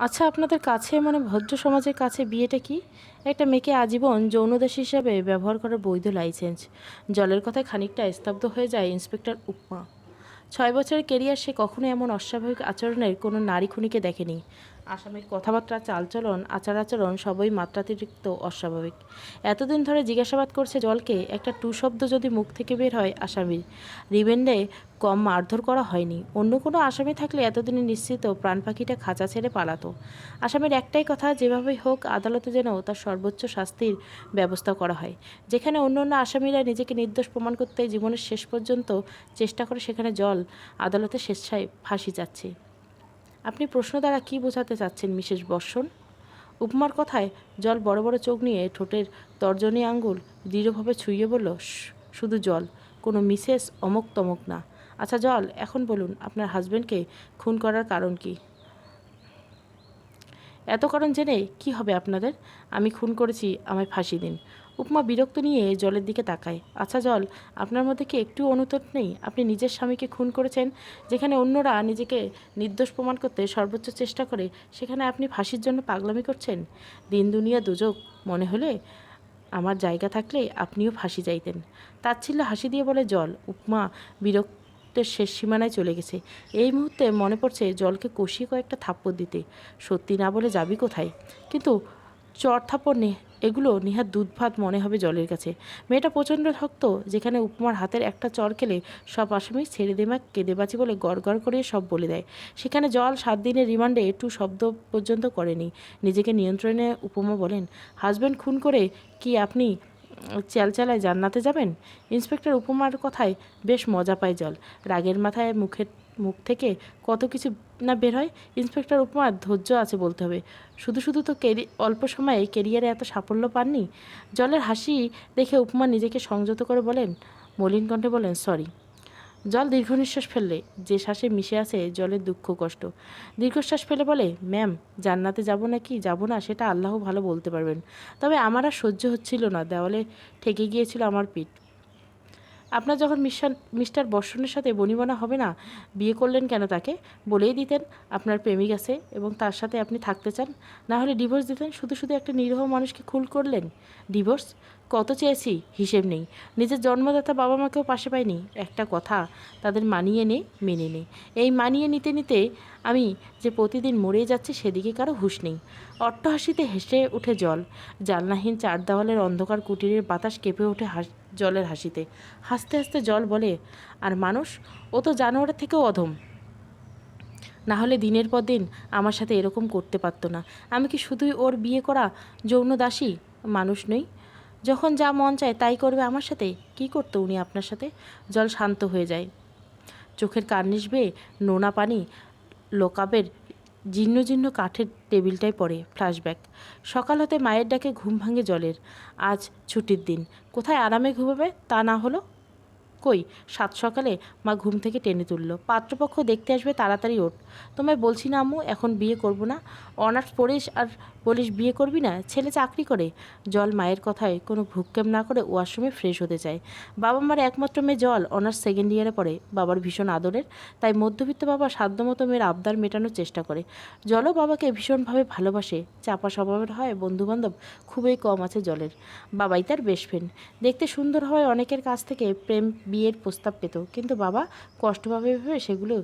আচ্ছা, আপনাদের কাছে মানে ভদ্র সমাজের কাছে বিয়েটা কি? একটা মেয়েকে আজীবন যৌনদাস হিসাবে ব্যবহার করার বৈধ লাইসেন্স। জলের কথায় খানিকটা স্তব্ধ হয়ে যায় ইন্সপেক্টর উপমা। 6 বছরের কেরিয়ার সে কখনো এমন অস্বাভাবিক আচরণের কোনো নারী খুনিকে দেখেনি। আসামির কথাবার্তা, চালচলন, আচার আচরণ সবই মাত্রাতিরিক্ত অস্বাভাবিক। এতদিন ধরে জিজ্ঞাসাবাদ করছে জলকে, একটা টু শব্দ যদি মুখ থেকে বের হয় আসামির, রিমান্ডে কম মারধর করা হয়নি। অন্য কোনো আসামি থাকলে এতদিনে নিশ্চিত প্রাণ পাখিটা খাঁচা ছেড়ে পালাতো। আসামির একটাই কথা, যেভাবেই হোক আদালতে যেন তার সর্বোচ্চ শাস্তির ব্যবস্থা করা হয়। যেখানে অন্য অন্য আসামিরা নিজেকে নির্দোষ প্রমাণ করতে জীবনের শেষ পর্যন্ত চেষ্টা করে, সেখানে জল আদালতে স্বেচ্ছায় ফাঁসি যাচ্ছে। আপনি প্রশ্ন দ্বারা কী বোঝাতে চাচ্ছেন মিসেস বর্ষণ? উপমার কথায় জল বড় বড় চোখ নিয়ে ঠোঁটের তর্জনী আঙ্গুল দৃঢ়ভাবে ছুঁয়ে বলল, শুধু জল, কোনো মিসেস অমক তমক না। আচ্ছা জল, এখন বলুন আপনার হাজব্যান্ডকে খুন করার কারণ কি? এত কারণ জেনে কি হবে আপনাদের? আমি খুন করেছি, আমায় ফাঁসি দিন। উপমা বিরক্ত নিয়ে জলের দিকে তাকায়। আচ্ছা জল, আপনার মধ্যে কি একটু অনুতাপ নেই? আপনি নিজের স্বামীকে খুন করেছেন। যেখানে অন্যরা নিজেকে নির্দোষ প্রমাণ করতে সর্বোচ্চ চেষ্টা করে, সেখানে আপনি ফাঁসির জন্য পাগলামি করছেন। দিন দুনিয়া দুজক মনে হলে আমার জায়গা থাকলে আপনিও ফাঁসি চাইতেন। তাচ্ছিল্য হাসি দিয়ে বলে জল। উপমা বিরক্তের শেষ সীমানায় চলে গেছে। এই মুহূর্তে মনে পড়ছে জলকে কষিয়ে কয়েকটা থাপ্পড় দিতে। সত্যি না বলে যাবি কোথায়? কিন্তু চর থাপ্পড় এগুলো নিহাত দুধ ভাত মনে হবে জলের কাছে। মেয়েটা প্রচণ্ড শক্ত। যেখানে উপমার হাতের একটা চর খেলে সব আসামি ছেড়ে দেমা কেঁদে বাঁচি বলে গড় গড় করে সব বলে দেয়, সেখানে জল 7 দিনের রিমান্ডে একটু শব্দ পর্যন্ত করেনি। নিজেকে নিয়ন্ত্রণে উপমা বলেন, হাজব্যান্ড খুন করে কি আপনি চালায় জান্নাতে যাবেন? ইন্সপেক্টর উপমার কথায় বেশ মজা পায় জল। রাগের মাথায় মুখ থেকে কত কিছু না বের হয়। ইন্সপেক্টর উপমার ধৈর্য আছে বলতে হবে। শুধু শুধু তো অল্প সময়ে কেরিয়ারে এত সাফল্য পাননি। জলের হাসি দেখে উপমা নিজেকে সংযত করে বলেন, মলিন কণ্ঠে বলেন, সরি। জল দীর্ঘ নিঃশ্বাস ফেললে, যে শ্বাসে মিশে আছে জলের দুঃখ কষ্ট। দীর্ঘশ্বাস ফেলে বলে, ম্যাম, জান্নাতে যাব না কি যাব না সেটা আল্লাহ ভালো বলতে পারবেন। তবে আমার আর সহ্য হচ্ছিল না, দেওয়ালে ঠেকে গিয়েছিল আমার পিঠ। আপনার যখন মিস্টার বর্ষণের সাথে বনিবনা হবে না, বিয়ে করলেন কেন তাকে? বলেই দিতেন আপনার প্রেমিক আছে এবং তার সাথে আপনি থাকতে চান। না হলে ডিভোর্স দিতেন। শুধু শুধু একটা নিরীহ মানুষকে খুন করলেন। ডিভোর্স কত চেয়েছি হিসেব নেই। নিজের জন্মদাতা বাবা মাকেও পাশে পাইনি। একটা কথা, তাদের মানিয়ে নে, মেনে নে। এই মানিয়ে নিতে নিতে আমি যে প্রতিদিন মরেই যাচ্ছি সেদিকে কারো হুঁশ নেই। অট্টহাসিতে হেসে উঠে জল। জানলাহীন 4 দেওয়ালের অন্ধকার কুটিরের বাতাস কেঁপে ওঠে জলের হাসিতে। হাসতে হাসতে জল বলে, আর মানুষ, ও তো জানোয়ারের থেকেও অধম। না হলে দিনের পর দিন আমার সাথে এরকম করতে পারতো না। আমি কি শুধুই ওর বিয়ে করা যৌন দাসী মানুষ নই? যখন যা মন চায় তাই করবে আমার সাথে। কি করতো উনি আপনার সাথে? জল শান্ত হয়ে যায়। চোখের কার্নিশ বেয়ে নোনা পানি লোকাবের জীর্ণ জীর্ণ কাঠের টেবিলটায় পড়ে। ফ্ল্যাশব্যাক। সকাল হতে মায়ের ডাকে ঘুম ভাঙে জলের। আজ ছুটির দিন, কোথায় আরামে ঘুমাবে তা না হলো? কই, 7 সকালে মা ঘুম থেকে টেনে তুলল। পাত্রপক্ষ দেখতে আসবে, তাড়াতাড়ি ওঠ। তোমায় বলছি না আম্মু, এখন বিয়ে করব না। অনার্স পড়িস আর বলিস বিয়ে করবি না? ছেলে চাকরি করে। জল মায়ের কথায় কোনো ভ্রুক্ষেপ না করে ওয়াশরুমে ফ্রেশ হতে চায়। বাবা মার একমাত্র মেয়ে জল অনার্স 2nd ইয়ারে পড়ে। বাবার ভীষণ আদরের, তাই মধ্যবিত্ত বাবা সাধ্যমতো মেয়ের আবদার মেটানোর চেষ্টা করে। জলও বাবাকে ভীষণভাবে ভালোবাসে। চাপা স্বভাবের হয়, বন্ধুবান্ধব খুবই কম আছে জলের। বাবাই তার বেস্ট ফ্রেন্ড। দেখতে সুন্দর হওয়ায় অনেকের কাছ থেকে প্রেম বিয়ের প্রস্তাব পেত, কিন্তু বাবা কষ্ট পাবে ভেবে সেগুলো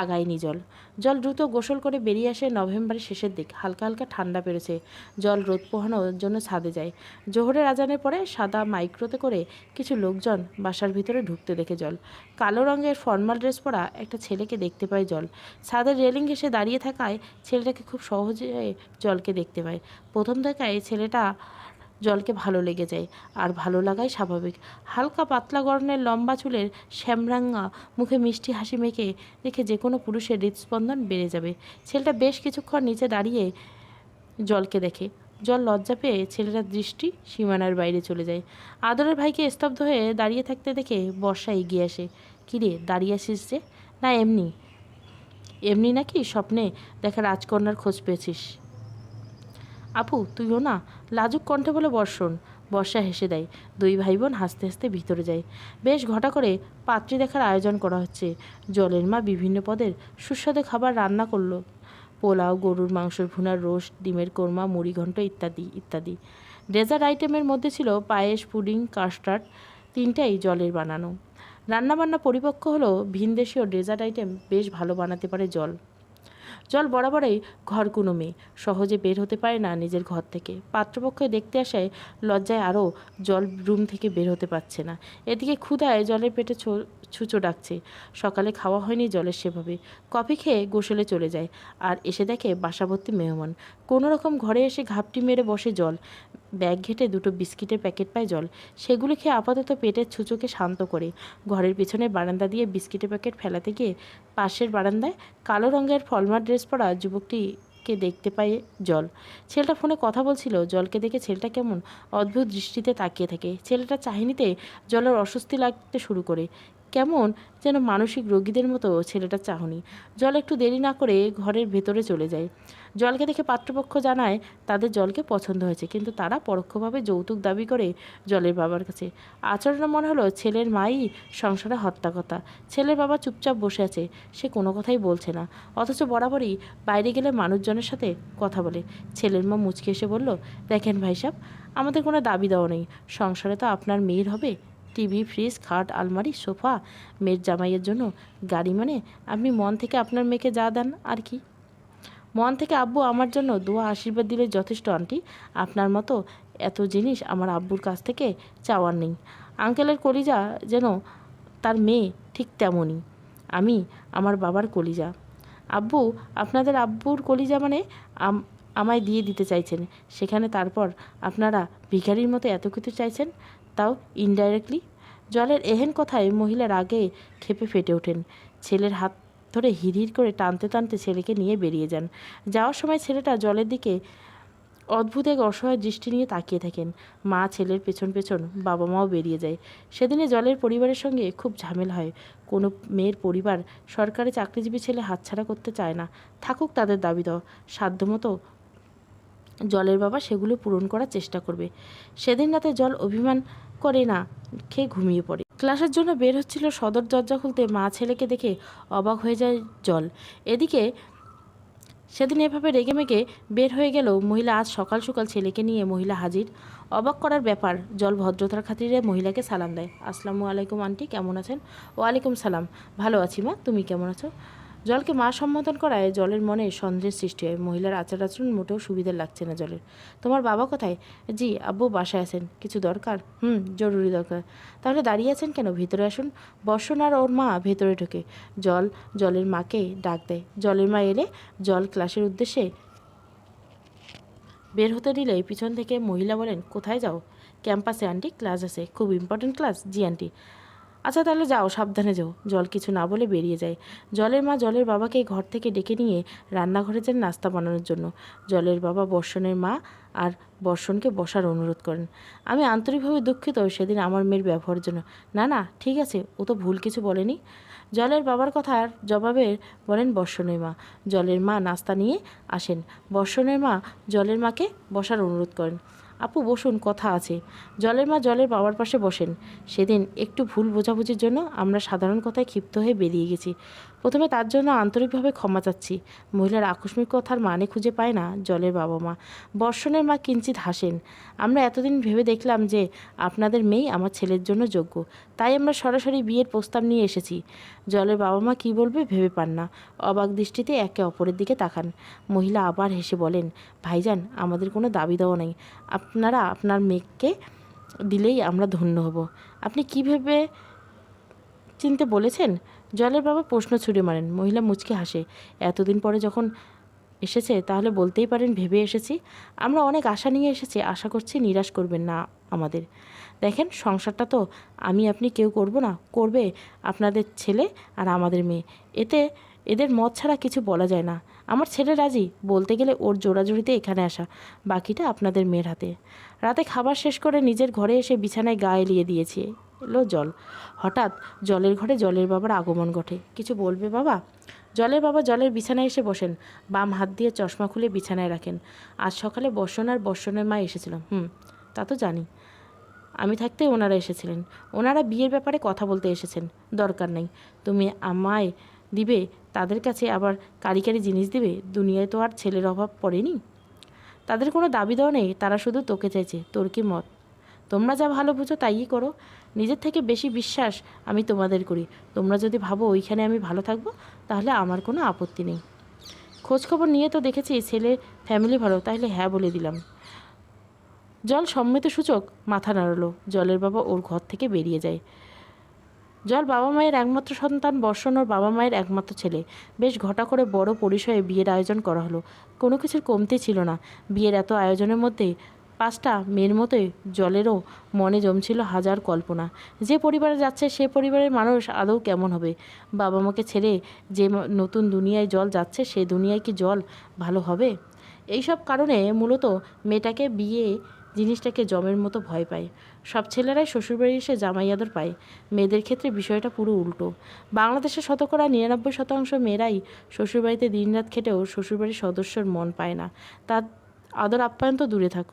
আগায়নি জল। জল দ্রুত গোসল করে বেরিয়ে আসে। নভেম্বরের শেষের দিক, হালকা হালকা ঠান্ডা পেরেছে। জল রোদ পোহানোর জন্য ছাদে যায়। জোহরের আজানের পরে সাদা মাইক্রোতে করে কিছু লোকজন বাসার ভিতরে ঢুকতে দেখে জল। কালো রঙের ফর্মাল ড্রেস পরা একটা ছেলেকে দেখতে পায় জল। ছাদের রেলিং ঘেঁষে দাঁড়িয়ে থাকায় ছেলেটাকে খুব সহজে জলকে দেখতে পায়। প্রথম দেখায় ছেলেটা জলকে ভালো লেগে যায়, আর ভালো লাগাই স্বাভাবিক। হালকা পাতলা গড়নের লম্বা চুলের শ্যামরাঙা মুখে মিষ্টি হাসি মেখে দেখে যে কোনো পুরুষের হৃদস্পন্দন বেড়ে যাবে। ছেলেটা বেশ কিছুক্ষণ নিচে দাঁড়িয়ে জলকে দেখে। জল লজ্জা পেয়ে ছেলেটার দৃষ্টি সীমানার বাইরে চলে যায়। আদরের ভাইকে স্তব্ধ হয়ে দাঁড়িয়ে থাকতে দেখে বর্ষা এগিয়ে আসে। কিরে, দাঁড়িয়ে আসিস যে? না এমনি। এমনি নাকি স্বপ্নে দেখা রাজকন্যার খোঁজ পেয়েছিস? আপু তুইও না? লাজুক কণ্ঠে বলে বর্ষণ। বর্ষা হেসে দেয়। দুই ভাই বোন হাসতে হাসতে ভিতরে যায়। বেশ ঘটা করে পাত্রী দেখার আয়োজন করা হচ্ছে। জলের মা বিভিন্ন পদের সুস্বাদু খাবার রান্না করলো। পোলাও, গরুর মাংসের ভুনা, রোস্ট, ডিমের কোরমা, মুড়িঘণ্ট ইত্যাদি ইত্যাদি। ডেজার্ট আইটেমের মধ্যে ছিল পায়েস, পুডিং, কাস্টার্ড, তিনটাই জলের বানানো। রান্নাবান্না পরিপক্ক হলেও ভিনদেশীয় ডেজার্ট আইটেম বেশ ভালো বানাতে পারে জল। জল বরাবরই ঘরকুনো মেয়ে, সহজে বের হতে পারে না নিজের ঘর থেকে। পাত্রপক্ষ দেখতে আসায় লজ্জায় আরও জল রুম থেকে বের হতে পারছে না। এদিকে ক্ষুধায় জলের পেটে ছুঁচো ডাকছে। সকালে খাওয়া হয়নি জলের সেভাবে। কফি খেয়ে গোসলে চলে যায়, আর এসে দেখে বাসাভর্তি মেহমান। কোনো রকম ঘরে এসে ঘাপটি মেরে বসে জল। ব্যাগ ঘেটে দুটো বিস্কিটের প্যাকেট পায় জল। সেগুলি খেয়ে আপাতত পেটের ছুঁচোকে শান্ত করে ঘরের পেছনে বারান্দা দিয়ে বিস্কিটের প্যাকেট ফেলাতে গিয়ে পাশের বারান্দায় কালো রঙের ফলমার ড্রেস পরা যুবকটিকে দেখতে পায় জল। ছেলেটা ফোনে কথা বলছিল। জলকে দেখে ছেলেটা কেমন অদ্ভুত দৃষ্টিতে তাকিয়ে থাকে। ছেলেটা চাহনিতে জলের অস্বস্তি লাগতে শুরু করে। কেমন যেন মানসিক রোগীদের মতো ছেলেটার চাহনি। জল একটু দেরি না করে ঘরের ভেতরে চলে যায়। জলকে দেখে পাত্রপক্ষ জানায় তাদের জলকে পছন্দ হয়েছে, কিন্তু তারা পরোক্ষভাবে যৌতুক দাবি করে জলের বাবার কাছে। আচরণে মনে হলো ছেলের মাই সংসারে হত্যাকর্তা। ছেলের বাবা চুপচাপ বসে আছে, সে কোনো কথাই বলছে না, অথচ বরাবরই বাইরে গেলে মানুষজনের সাথে কথা বলে। ছেলের মা মুচকে এসে বলল, দেখেন ভাই সাহেব, আমাদের কোনো দাবি দেওয়া নেই। সংসারে তো আপনার মেয়ের হবে। টিভি, ফ্রিজ, খাট, আলমারি, সোফা, মেয়ের জামাইয়ের জন্য গাড়ি, মানে আপনি মন থেকে আপনার মেয়েকে যা দেন আর কি। মন থেকে আব্বু আমার জন্য দোয়া আশীর্বাদ দিলে যথেষ্ট আন্টি। আপনার মতো এত জিনিস আমার আব্বুর কাছ থেকে চাওয়ার নেই। আঙ্কেলের কলিজা যেন তার মেয়ে ঠিক তেমনই। আমি আমার বাবার কলিজা। আব্বু আপনাদের আব্বুর কলিজা মানে আমায় দিয়ে দিতে চাইছেন, সেখানে তারপর আপনারা ভিখারির মতো এত কিছু চাইছেন, তাও ইনডাইরেক্টলি। জলের এহেন কথায় মহিলার আগে ক্ষেপে ফেটে ওঠেন। ছেলের হাত ধরে হিড়হিড় করে টানতে টানতে ছেলেকে নিয়ে বেরিয়ে যান। যাওয়ার সময় ছেলেটা জলের দিকে অদ্ভুত এক অসহায় দৃষ্টি নিয়ে তাকিয়ে থাকেন। মা ছেলের পেছন পেছন, বাবা মাও বেরিয়ে যায়। সেদিনে জলের পরিবারের সঙ্গে খুব ঝামেলা হয়। কোনো মেয়ের পরিবার সরকারি চাকরিজীবী ছেলে হাতছাড়া করতে চায় না। থাকুক তাদের দাবি দেওয়া, সাধ্যমতো জলের বাবা সেগুলো পূরণ করার চেষ্টা করবে। সেদিন রাতে জল অভিমান করে না খেয়ে ঘুমিয়ে পড়ে। ক্লাসের জন্য বের হচ্ছিল, সদর দরজা খুলতে মা ছেলেকে দেখে অবাক হয়ে যায় জল। এদিকে সেদিন এভাবে রেগেমেগে বের হয়ে গেল মহিলা, আজ সকাল সকাল ছেলেকে নিয়ে মহিলা হাজির। অবাক করার ব্যাপার। জল ভদ্রতার খাতিরে মহিলাকে সালাম দেয়। আসসালামু আলাইকুম আন্টি, কেমন আছেন? ওয়ালাইকুম সালাম, ভালো আছি মা, তুমি কেমন আছো? জলকে মা সম্বোধন করায় জলের মনে সন্দেহের সৃষ্টি হয়। মহিলার আচার আচরণ মোটেও সুবিধার লাগছে না জলের। তোমার বাবা কোথায়? জি আব্বু বাসায় আছেন। কিছু দরকার? জরুরি দরকার। তাহলে দাঁড়িয়ে আছেন কেন? ভিতরে আসুন। বর্ষণ আর ওর মা ভেতরে ঢোকে। জলের মাকে ডাক দেয়। জলের মা এলে জল ক্লাসের উদ্দেশ্যে বের হতে দিলেই পিছন থেকে মহিলা বলেন, কোথায় যাও? ক্যাম্পাসে আন্টি, ক্লাস আছে। খুব ইম্পর্টেন্ট ক্লাস? জি আন্টি। আচ্ছা তাহলে যাও, সাবধানে যাও। জল কিছু না বলে বেরিয়ে যায়। জলের মা জলের বাবাকে ঘর থেকে ডেকে নিয়ে রান্নাঘরে যান নাস্তা বানানোর জন্য। জলের বাবা বর্ষণের মা আর বর্ষণকে বসার অনুরোধ করেন। আমি আন্তরিকভাবে দুঃখিত সেদিন আমার মেয়ের ব্যবহারের জন্য। না না ঠিক আছে, ও তো ভুল কিছু বলেনি। জলের বাবার কথার জবাবে বলেন বর্ষণের মা। জলের মা নাস্তা নিয়ে আসেন। বর্ষণের মা জলের মাকে বসার অনুরোধ করেন। আপু বসুন, কথা আছে। জলের মা জলের বাবার পাশে বসেন। সেদিন একটু ভুল বোঝাবুঝির জন্য আমরা সাধারণ কথায় ক্ষিপ্ত হয়ে বেরিয়ে গেছি। প্রথমে তার জন্য আন্তরিকভাবে ক্ষমা চাচ্ছি। মহিলার আকস্মিক কথার মানে খুঁজে পায় না জলের বাবা মা। বর্ষণের মা কিঞ্চিৎ হাসেন। আমরা এতদিন ভেবে দেখলাম যে আপনাদের মেয়ে আমার ছেলের জন্য যোগ্য, তাই আমরা সরাসরি বিয়ের প্রস্তাব নিয়ে এসেছি। জলের বাবা মা কী বলবে ভেবে পান না। অবাক দৃষ্টিতে একে অপরের দিকে তাকান। মহিলা আবার হেসে বলেন, ভাইজান, আমাদের কোনো দাবি দেওয়া নেই। আপনারা আপনার মেয়েকে দিলেই আমরা ধন্য হব। আপনি কী ভেবে চিনতে বলেছেন? জলের বাবা প্রশ্ন ছুড়ে মারেন। মহিলা মুচকি হাসে। এতদিন পরে যখন এসেছে তাহলে বলতেই পারেন ভেবে এসেছি। আমরা অনেক আশা নিয়ে এসেছি, আশা করছি নিরাশ করবেন না আমাদের। দেখেন, সংসারটা তো আমি আপনি কেউ করব না, করবে আপনাদের ছেলে আর আমাদের মেয়ে। এদের মত ছাড়া কিছু বলা যায় না। আমার ছেলে রাজি, বলতে গেলে ওর জোড়াজুড়িতে এখানে আসা, বাকিটা আপনাদের মেয়ের হাতে। রাতে খাবার শেষ করে নিজের ঘরে এসে বিছানায় গা এলিয়ে দিয়েছে এলো জল। হঠাৎ জলের ঘরে জলের বাবার আগমন ঘটে। কিছু বলবে বাবা? জলের বাবা জলের বিছানায় এসে বসেন। বাম হাত দিয়ে চশমা খুলে বিছানায় রাখেন। আজ সকালে বর্ষণ আর বর্ষণের মা এসেছিলাম। তা তো জানি। আমি থাকতে ওনারা এসেছিলেন। ওনারা বিয়ের ব্যাপারে কথা বলতে এসেছেন। দরকার নেই, তুমি আমায় দিবে তাদের কাছে আবার কারি কারি জিনিস দিবে? দুনিয়ায় তো আর ছেলের অভাব পড়েনি। তাদের কোনো দাবি দেওয়া নেই, তারা শুধু তোকে চাইছে। তোর কি মত? তোমরা যা ভালো বুঝো তাইই করো। নিজের থেকে বেশি বিশ্বাস আমি তোমাদের করি। তোমরা যদি ভাবো ওইখানে আমি ভালো থাকবো, তাহলে আমার কোনো আপত্তি নেই। খোঁজখবর নিয়ে তো দেখেছি ছেলে ফ্যামিলি ভালো, তাহলে হ্যাঁ বলে দিলাম। জল সম্মতিসূচক মাথা নাড়ালো। জলের বাবা ওর ঘর থেকে বেরিয়ে যায়। জল বাবা মায়ের একমাত্র সন্তান, বর্ষণ ওর বাবা মায়ের একমাত্র ছেলে। বেশ ঘটা করে বড় পরিসরে বিয়ের আয়োজন করা হলো। কোনো কিছুর কমতি ছিল না। বিয়ের এত আয়োজনের মধ্যে 5টা মেয়ের মতোই জলেরও মনে জমছিল হাজার কল্পনা। যে পরিবারে যাচ্ছে সে পরিবারের মানুষ আদৌ কেমন হবে? বাবা মাকে ছেড়ে যে নতুন দুনিয়ায় জল যাচ্ছে, সে দুনিয়ায় কি জল ভালো হবে? এইসব কারণে মূলত মেয়েটাকে বিয়ে জিনিসটাকে জমের মতো ভয় পায়। সব ছেলেরাই শ্বশুরবাড়ি এসে জামাই আদর পায়, মেয়েদের ক্ষেত্রে বিষয়টা পুরো উল্টো। বাংলাদেশের 99% মেয়েরাই শ্বশুরবাড়িতে দিনরাত খেটেও শ্বশুরবাড়ির সদস্যর মন পায় না। তার আদর আপ্যায়ন তো দূরে থাক,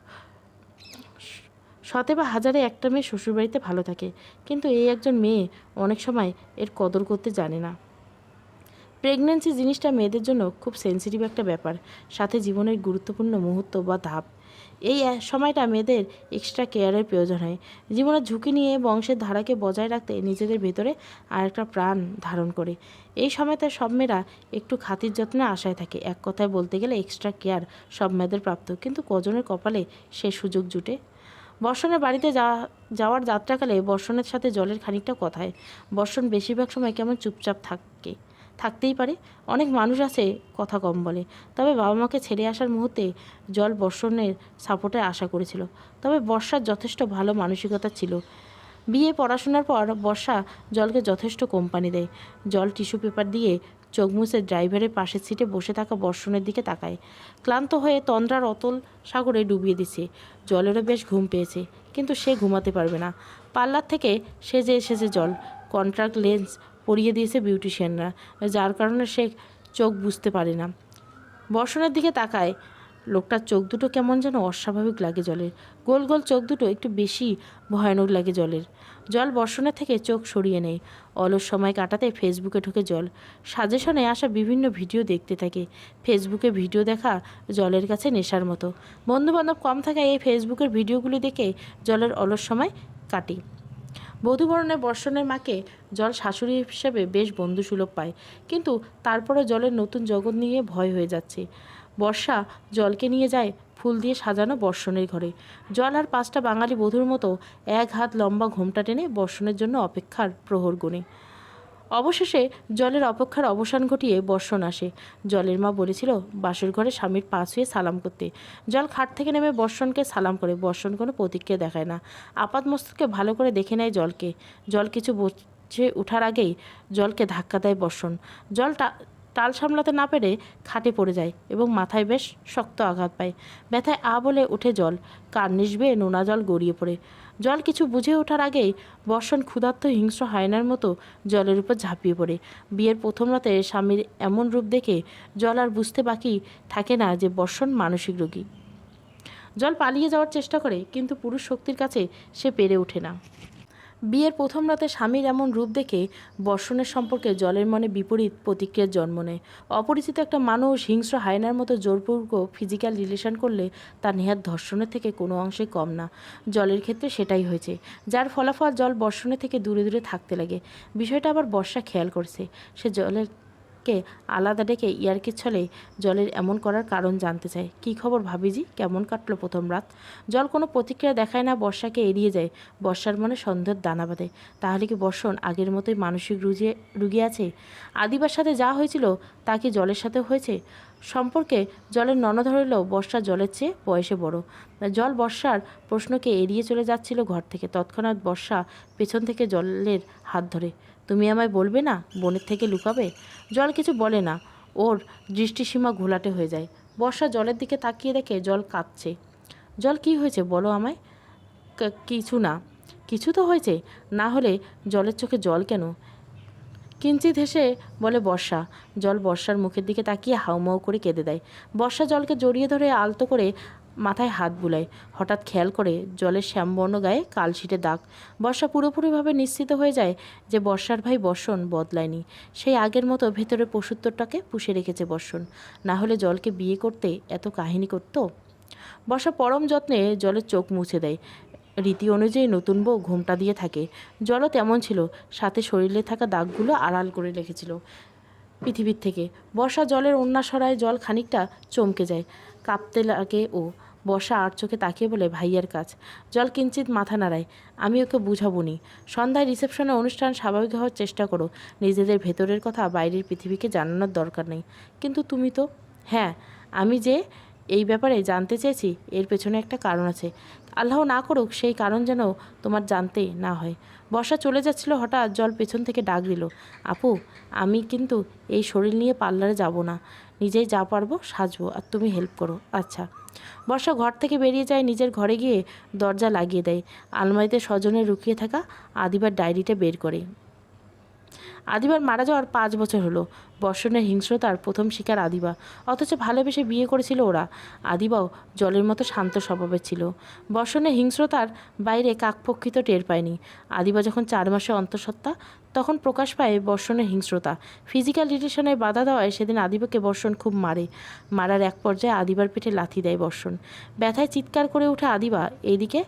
শতে বা হাজারে একটা মেয়ে শ্বশুরবাড়িতে ভালো থাকে, কিন্তু এই একজন মেয়ে অনেক সময় এর কদর করতে জানে না। প্রেগন্যান্সি জিনিসটা মেয়েদের জন্য খুব সেন্সিটিভ একটা ব্যাপার, সাথে জীবনের গুরুত্বপূর্ণ মুহূর্ত বা ধাপ। এই সময়টা মেয়েদের এক্সট্রা কেয়ারের প্রয়োজন হয়। জীবনের ঝুঁকি নিয়ে বংশের ধারাকে বজায় রাখতে নিজেদের ভেতরে আরেকটা প্রাণ ধারণ করে। এই সময়তে সব মেয়েরা একটু খাতির যত্নের আশায় থাকে। এক কথায় বলতে গেলে এক্সট্রা কেয়ার সব মেয়েদের প্রাপ্ত, কিন্তু কজনের কপালে সে সুযোগ জুটে? বর্ষণের বাড়িতে যাওয়ার যাত্রাকালে বর্ষণের সাথে জলের খানিকটা কথায়। বর্ষণ বেশিরভাগ সময় কেমন চুপচাপ থাকতেই পারে। অনেক মানুষ আছে কথা কম বলে, তবে বাবা মাকে ছেড়ে আসার মুহূর্তে জল বর্ষণের সাপোর্টের আশা করেছিল। তবে বর্ষার যথেষ্ট ভালো মানসিকতা ছিল। বিয়ে পড়াশোনার পর বর্ষা জলকে যথেষ্ট কোম্পানি দেয়। জল টিস্যু পেপার দিয়ে চোখ মুছে ড্রাইভারের পাশের সিটে বসে থাকা বর্ষণের দিকে তাকায়। ক্লান্ত হয়ে তন্দ্রার অতল সাগরে ডুবিয়ে দিছে। জলেরও বেশ ঘুম পেয়েছে, কিন্তু সে ঘুমাতে পারবে না। পার্লার থেকে সেজে এসেছে জল। কন্ট্রাক্ট লেন্স পরিয়ে দিয়েছে বিউটিশিয়ানরা, যার কারণে সে চোখ বুঝতে পারে না। বর্ষণের দিকে তাকায়। লোকটার চোখ দুটো কেমন যেন অস্বাভাবিক লাগে জলের। গোল গোল চোখ দুটো একটু বেশি ভয়ানক লাগে জলের। জল বর্ষণের থেকে চোখ সরিয়ে নেয়। অলস সময় কাটাতে ফেসবুকে ঢুকে জল। সাজেশনে আসা বিভিন্ন ভিডিও দেখতে থাকে। ফেসবুকে ভিডিও দেখা জলের কাছে নেশার মতো। বন্ধুবান্ধব কম থাকায় এই ফেসবুকের ভিডিওগুলি দেখে জলের অলস সময় কাটে। বধূবরণে বর্ষণের মাকে জল শাশুড়ি হিসেবে বেশ বন্ধুসুলভ পায়, কিন্তু তারপরও জলের নতুন জগৎ নিয়ে ভয় হয়ে যাচ্ছে। বর্ষা জলকে নিয়ে যায় ফুল দিয়ে সাজানো বর্ষণের ঘরে। জল আর 5টা বাঙালি বধূর মতো এক হাত লম্বা ঘোমটা টেনে বর্ষণের জন্য অপেক্ষার প্রহর গুনে। অবশেষে জলের অপেক্ষার অবসান ঘটিয়ে বর্ষণ আসে। জলের মা বলেছিল বাসর ঘরে স্বামীর পা ছুঁয়ে সালাম করতে। জল খাট থেকে নেমে বর্ষণকে সালাম করে। বর্ষণ কোনো প্রতিক্রিয়া দেখায় না। আপাত মস্তকে ভালো করে দেখে নেয় জলকে। জল কিছু বসে ওঠার আগেই জলকে ধাক্কা দেয় বর্ষণ। জল টাল সামলাতে না পেরে খাটে পড়ে যায় এবং মাথায় বেশ শক্ত আঘাত পায়। ব্যথায় বলে ওঠে জল। কার্নিশ বেয়ে নোনা জল গড়িয়ে পড়ে। জল কিছু বুঝে ওঠার আগেই বর্ষণ ক্ষুধার্ত হিংস্র হায়নার মতো জলের উপর ঝাঁপিয়ে পড়ে। বিয়ের প্রথম রাতে স্বামীর এমন রূপ দেখে জল আর বুঝতে বাকি থাকে না যে বর্ষণ মানসিক রোগী। জল পালিয়ে যাওয়ার চেষ্টা করে, কিন্তু পুরুষ শক্তির কাছে সে পেরে ওঠে না। বিয়ের প্রথম রাতে স্বামীর এমন রূপ দেখে বর্ষণের সম্পর্কে জলের মনে বিপরীত প্রতিক্রিয়ার জন্ম নেয়। অপরিচিত একটা মানুষ হিংস্র হায়নার মতো জোরপূর্বক ফিজিক্যাল রিলেশন করলে তার নেহাত ধর্ষণের থেকে কোনো অংশে কম না। জলের ক্ষেত্রে সেটাই হয়েছে, যার ফলাফল জল বর্ষণের থেকে দূরে দূরে থাকতে লাগে। বিষয়টা আবার বর্ষা খেয়াল করছে। সে জলেরকে আলাদা ডেকে ইয়ার্কির ছলে জলের এমন করার কারণ জানতে চায়। কী খবর ভাবিজি, কেমন কাটলো প্রথম রাত? জল কোনো প্রতিক্রিয়া দেখায় না, বর্ষাকে এড়িয়ে যায়। বর্ষার মনে সন্দেহের দানা বাঁধে। তাহলে কি বর্ষণ আগের মতোই মানসিক রুগী আছে? আদিবার সাথে যা হয়েছিল তা কি জলের সাথে হয়েছে? সম্পর্কে জলের ননদ হলেও বর্ষা জলের চেয়ে বয়সে বড়। জল বর্ষার প্রশ্নকে এড়িয়ে চলে যাচ্ছিল ঘর থেকে। তৎক্ষণাৎ বর্ষা পেছন থেকে জলের হাত ধরে। তুমি আমায় বলবে না, বোনের থেকে লুকাবে? জল কিছু বলে না। ওর দৃষ্টিসীমা ঘোলাটে হয়ে যায়। বর্ষা জলের দিকে তাকিয়ে দেখে জল কাঁদছে। জল কি হয়েছে বলো আমায়? কিছু না। কিছু তো হয়েছে, না হলে জলের চোখে জল কেন? কিঞ্চিত হেসে বলে বর্ষা। জল বর্ষার মুখের দিকে তাকিয়ে হাউমাউ করে কেঁদে দেয়। বর্ষা জলকে জড়িয়ে ধরে আলতো করে মাথায় হাত বুলায়। হঠাৎ খেয়াল করে জলের শ্যামবর্ণ গায়ে কালশিটে দাগ। বর্ষা পুরোপুরিভাবে নিশ্চিত হয়ে যায় যে বর্ষার ভাই বর্ষণ বদলায়নি। সেই আগের মতো ভেতরে পশুত্বটাকে পুষে রেখেছে বর্ষণ। না হলে জলকে বিয়ে করতে এত কাহিনী করতো? বর্ষা পরম যত্নে জলের চোখ মুছে দেয়। রীতি অনুযায়ী নতুন বউ ঘোমটা দিয়ে থাকে। জলও তেমন ছিল, সাথে শরীরে থাকা দাগগুলো আড়াল করে রেখেছিল পৃথিবীর থেকে। বর্ষা জলের ওন্না সরায়, জল খানিকটা চমকে যায়, কাঁপতে লাগে ও। বর্ষা আর চোখে তাকিয়ে বলে, ভাইয়ার কাজ। জল কিঞ্চিত মাথা নাড়ায়। আমি ওকে বুঝাবনি। সন্ধ্যায় রিসেপশনে অনুষ্ঠান স্বাভাবিক হওয়ার চেষ্টা করো। নিজেদের ভেতরের কথা বাইরের পৃথিবীকে জানানোর দরকার নেই। কিন্তু তুমি তো। হ্যাঁ, আমি যে এই ব্যাপারে জানতে চেয়েছি এর পেছনে একটা কারণ আছে। আল্লাহ না করুক সেই কারণ যেন তোমার জানতে না হয়। বর্ষা চলে যাচ্ছিল, হঠাৎ জল পেছন থেকে ডাক দিল, আপু, আমি কিন্তু এই শরীর নিয়ে পার্লারে যাব না। নিজেই যা পারবো সাজবো, আর তুমি হেল্প করো। আচ্ছা। বর্ষা ঘর থেকে বেরিয়ে যায়, নিজের ঘরে গিয়ে দরজা লাগিয়ে দেয়। আলমারিতে স্বজনে লুকিয়ে থাকা আদিবার ডায়েরিটা বের করে। আদিবার মারা যাওয়ার 5 বছর হলো। বর্ষণের হিংস্রতার প্রথম শিকার আদিবা, অথচ ভালোবেসে বিয়ে করেছিল ওরা। আদিবাও জলের মতো শান্ত স্বভাবের ছিল। বর্ষণের হিংস্রতার বাইরে কাকপক্ষিত টের পায়নি। আদিবা যখন 4 মাসে অন্তঃসত্ত্বা, তখন প্রকাশ পায় বর্ষণের হিংস্রতা। ফিজিক্যাল রিলেশনে বাধা দেওয়ায় সেদিন আদিবাকে বর্ষণ খুব মারে। মারার এক পর্যায়ে আদিবার পিঠে লাথি দেয় বর্ষণ। ব্যথায় চিৎকার করে ওঠে আদিবা। এইদিকে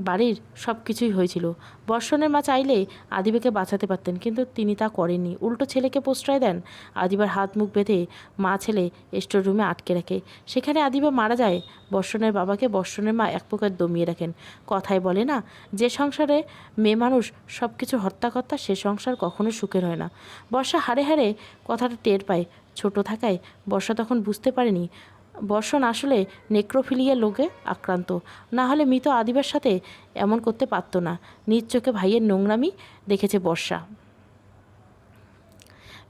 বাড়ির সব কিছুই হয়েছিল। বর্ষণের মা চাইলে আদিবাকে বাঁচাতে পারতেন, কিন্তু তিনি তা করেননি। উল্টো ছেলেকে প্রশ্রয় দেন। আদিবার হাত মুখ বেঁধে মা ছেলে স্টোর রুমে আটকে রাখে। সেখানে আদিবা মারা যায়। বর্ষণের বাবাকে বর্ষণের মা এক প্রকার দমিয়ে রাখেন। কথায় বলে না, যে সংসারে মেয়ে মানুষ সব কিছু হত্যাকর্তা, সে সংসার কখনো সুখের হয় না। বর্ষা হাড়ে হাড়ে কথাটা টের পায়। ছোট থাকায় বর্ষা তখন বুঝতে পারেনি বর্ষণ আসলে নেক্রোফিলিয়া রোগে আক্রান্ত। না হলে মৃত আদিবার সাথে এমন করতে পারতো না। নিজ চোখে ভাইয়ের নোংরামি দেখেছে বর্ষা।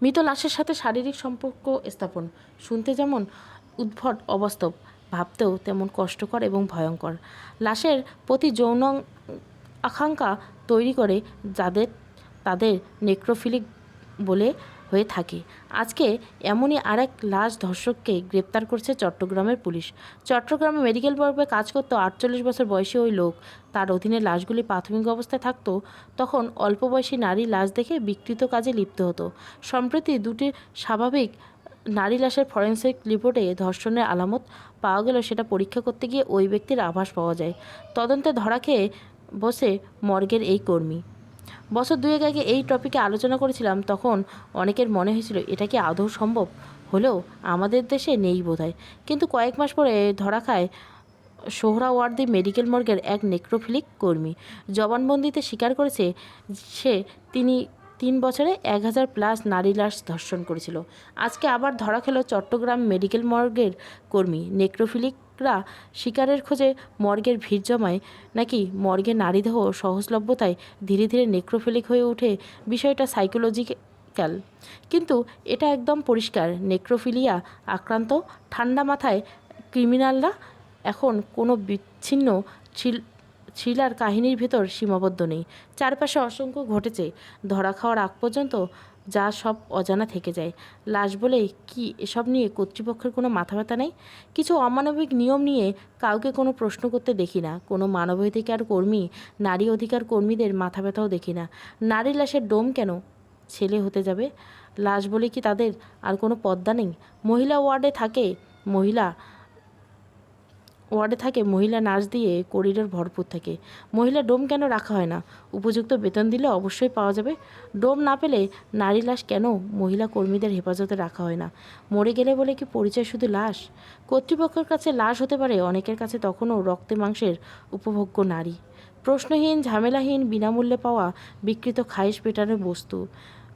মৃত লাশের সাথে শারীরিক সম্পর্ক স্থাপন শুনতে যেমন উদ্ভট অবাস্তব, ভাবতেও তেমন কষ্টকর এবং ভয়ঙ্কর। লাশের প্রতি যৌন আকাঙ্ক্ষা তৈরি করে যাদের তাদের নেক্রোফিলিক বলে হয়ে থাকে। আজকে এমনই আরেক লাশ ধর্ষককে গ্রেপ্তার করছে চট্টগ্রামের পুলিশ। চট্টগ্রামে মেডিকেল বোর্ডে কাজ করত 48 বছর বয়সী ওই লোক। তার অধীনে লাশগুলি প্রাথমিক অবস্থায় থাকতো। তখন অল্প বয়সী নারী লাশ দেখে বিকৃত কাজে লিপ্ত হতো। সম্প্রতি দুটি স্বাভাবিক নারী লাশের ফরেনসিক রিপোর্টে ধর্ষণের আলামত পাওয়া গেল। সেটা পরীক্ষা করতে গিয়ে ওই ব্যক্তির আভাস পাওয়া যায়। তদন্তে ধরা খেয়ে বসে মর্গের এই কর্মী। বছর 2 আগে এই টপিকে আলোচনা করেছিলাম। তখন অনেকের মনে হয়েছিল এটা কি আদৌ সম্ভব, হলেও আমাদের দেশে নেই বোধহয়। কিন্তু কয়েক মাস পরে ধরা খায় সোহরাওয়ার্দী মেডিকেল মর্গের এক নেক্রোফিলিক কর্মী। জবানবন্দিতে স্বীকার করেছে তিনি 3 বছরে 1000+ নারী লাশ ধর্ষণ করেছিল। আজকে আবার ধরা খেল চট্টগ্রাম মেডিকেল মর্গের কর্মী। নেক্রোফিলিকরা শিকারের খোঁজে মর্গের ভিড় জমায় নাকি মর্গে নারীদেহ সহজলভ্যতায় ধীরে ধীরে নেক্রোফিলিক হয়ে ওঠে, বিষয়টা সাইকোলজিক্যাল। কিন্তু এটা একদম পরিষ্কার, নেক্রোফিলিয়া আক্রান্ত ঠান্ডা মাথায় ক্রিমিনালরা এখন কোনো বিচ্ছিন্ন থ্রিলার কাহিনীর ভেতর সীমাবদ্ধ নেই। চারপাশে অসংখ্য ঘটেছে। ধরা খাওয়ার আগ পর্যন্ত যা সব অজানা থেকে যায়। লাশ বলেই কি এসব নিয়ে কর্তৃপক্ষের কোনো মাথা ব্যথা নেই? কিছু অমানবিক নিয়ম নিয়ে কাউকে কোনো প্রশ্ন করতে দেখি না। কোনো মানবাধিকার কর্মী, নারী অধিকার কর্মীদের মাথা ব্যথাও দেখি না। নারী লাশের ডোম কেন ছেলে হতে যাবে? লাশ বলে কি তাদের আর কোনো পর্দা নেই? মহিলা ওয়ার্ডে থাকে মহিলা নার্স দিয়ে করিডোর ভরপুর থাকে। মহিলা ডোম কেন রাখা হয় না? উপযুক্ত বেতন দিলে অবশ্যই পাওয়া যাবে। ডোম না পেলে নারী লাশ কেন মহিলা কর্মীদের হেফাজতে রাখা হয় না? মরে গেলে বলে কি পরিচয় শুধু লাশ? কর্তৃপক্ষের কাছে লাশ হতে পারে, অনেকের কাছে তখনও রক্তে মাংসের উপভোগ্য নারী। প্রশ্নহীন, ঝামেলাহীন, বিনামূল্যে পাওয়া বিকৃত খাইশ পেটানোর বস্তু।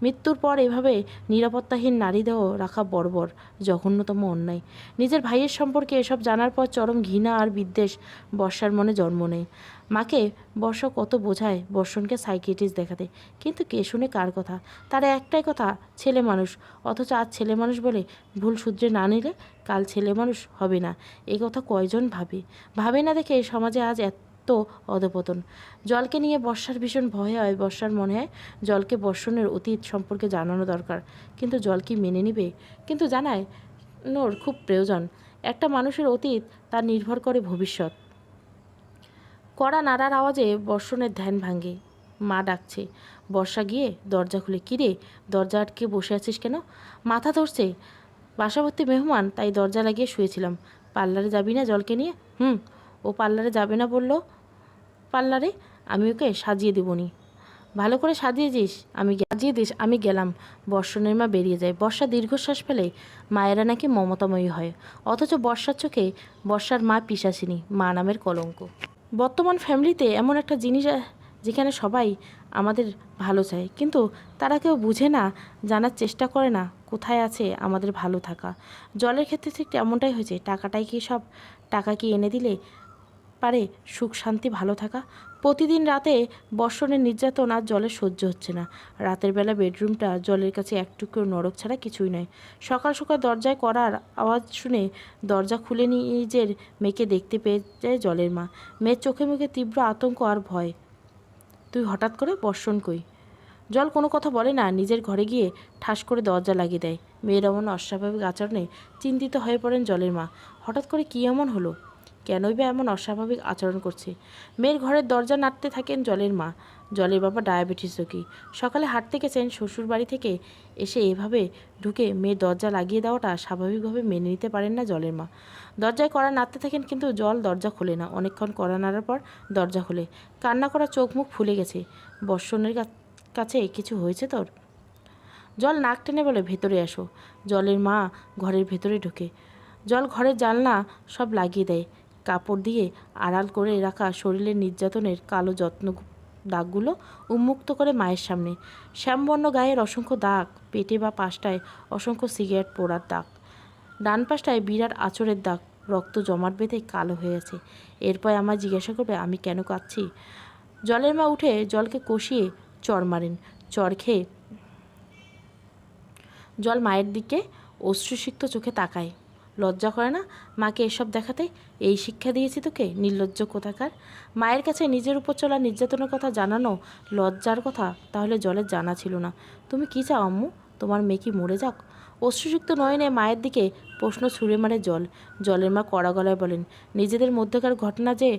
মৃত্যুর পর এভাবে নিরাপত্তাহীন নারীদেহ রাখা বর্বর, জঘন্যতম অন্যায়। নিজের ভাইয়ের সম্পর্কে এসব জানার পর চরম ঘৃণা আর বিদ্বেষ বর্ষার মনে জন্ম নেয়। মাকে বর্ষা কত বোঝায় বর্ষণকে সাইকিয়াট্রিস্ট দেখাতে, কিন্তু কে শুনে কার কথা? তার একটাই কথা, ছেলে মানুষ। অথচ আজ ছেলে মানুষ বলে ভুল শুধরে না নিলে কাল ছেলে মানুষ হবে না, এই কথা কয়জন ভাবে না দেখে সমাজে আজ এত অধপতন। জলকে নিয়ে বর্ষার ভীষণ ভয় হয়। বর্ষার মনে হয় জলকে বর্ষণের অতীত সম্পর্কে জানানো দরকার, কিন্তু জল কি মেনে নিবে? কিন্তু জানায় নোর খুব প্রয়োজন। একটা মানুষের অতীত তার নির্ভর করে ভবিষ্যৎ। কড়া নাড়ার আওয়াজে বর্ষণের ধ্যান ভাঙে। মা ডাকছে। বর্ষা গিয়ে দরজা খুলে, কিরে দরজা আটকে বসে আছিস কেন? মাথা ধরছে, বাসাভর্তি মেহমান, তাই দরজা লাগিয়ে শুয়েছিলাম। পার্লারে যাবি না জলকে নিয়ে? ও পার্লারে যাবে না বললো। পার্লারে? আমি ওকে সাজিয়ে দেবনি। ভালো করে সাজিয়ে দিস, আমি গেলাম। বর্ষণের মা বেরিয়ে যায়। বর্ষা দীর্ঘশ্বাস ফেলে। মায়েরা নাকি মমতাময়ী হয়, অথচ বর্ষার চোখে বর্ষার মা পিশাচিনী, মা নামের কলঙ্ক। বর্তমান ফ্যামিলিতে এমন একটা জিনিস যেখানে সবাই আমাদের ভালো চায়, কিন্তু তারা কেউ বুঝে না, জানার চেষ্টা করে না কোথায় আছে আমাদের ভালো থাকা। জলের ক্ষেত্রে ঠিক এমনটাই হয়েছে। টাকাটাই কি সব? টাকা কি এনে দিলে পারে সুখ শান্তি ভালো থাকা? প্রতিদিন রাতে বর্ষণের নির্যাতন আর জলের সহ্য হচ্ছে না। রাতের বেলা বেডরুমটা জলের কাছে একটুকু নরক ছাড়া কিছুই নয়। সকাল সকাল দরজায় করার আওয়াজ শুনে দরজা খুলে নিজের মেয়েকে দেখতে পেয়ে যায় জলের মা। মেয়ের চোখে মুখে তীব্র আতঙ্ক আর ভয়। তুই হঠাৎ করে? বর্ষণ কই? জল কোনো কথা বলে না, নিজের ঘরে গিয়ে ঠাস করে দরজা লাগিয়ে দেয়। মেয়ের এমন অস্বাভাবিক আচরণে চিন্তিত হয়ে পড়েন জলের মা। হঠাৎ করে কী এমন হলো? কেনই বা এমন অস্বাভাবিক আচরণ করছে? মেয়ের ঘরের দরজা নাড়তে থাকেন জলের মা। জলের বাবা ডায়াবেটিস রোগী, সকালে হাঁটতে গেছেন, শ্বশুর বাড়ি থেকে এসে এভাবে ঢুকে মেয়ের দরজা লাগিয়ে দেওয়াটা স্বাভাবিকভাবে মেনে নিতে পারেন না জলের মা। দরজায় কড়া নাড়তে থাকেন, কিন্তু জল দরজা খোলে না। অনেকক্ষণ কড়া নাড়ার পর দরজা খোলে। কান্না করা চোখ মুখ ফুলে গেছে। বর্ষণের কাছে কিছু হয়েছে তোর? জল নাক টেনে বলে, ভেতরে আসো। জলের মা ঘরের ভেতরে ঢোকে। জল ঘরের জানলা সব লাগিয়ে দেয়। কাপড় দিয়ে আড়াল করে রাখা শরীরের নির্যাতনের কালো দাগগুলো উন্মুক্ত করে মায়ের সামনে। শ্যামবর্ণ গায়ের অসংখ্য দাগ, পেটে বা পাশটায় অসংখ্য সিগারেট পোড়ার দাগ, ডান পাশটায় বিরাট আঁচড়ের দাগ, রক্ত জমাট বেঁধে কালো হয়ে আছে। এরপর আমার জিজ্ঞাসা করবে আমি কেন কাঁদছি? জলের মা উঠে জলকে কষিয়ে চড় মারেন। চড় খেয়ে জল মায়ের দিকে অশ্রুসিক্ত চোখে তাকায়। লজ্জা করে না মাকে এসব দেখাতে? এই শিক্ষা দিয়েছি তোকে, নির্লজ্জ কোথাকার! মায়ের কাছে নিজের উপর চলা নির্যাতনের কথা জানানো লজ্জার কথা তাহলে জলের জানা ছিল না। তুমি কি চাও আম্মু? তোমার মেয়ে কি মরে যাক? অশ্রুসিক্ত নয়নে মায়ের দিকে প্রশ্ন ছুঁড়ে মারে জল। জলের মা কড়া গলায় বলেন, নিজেদের মধ্যকার ঘটনা যে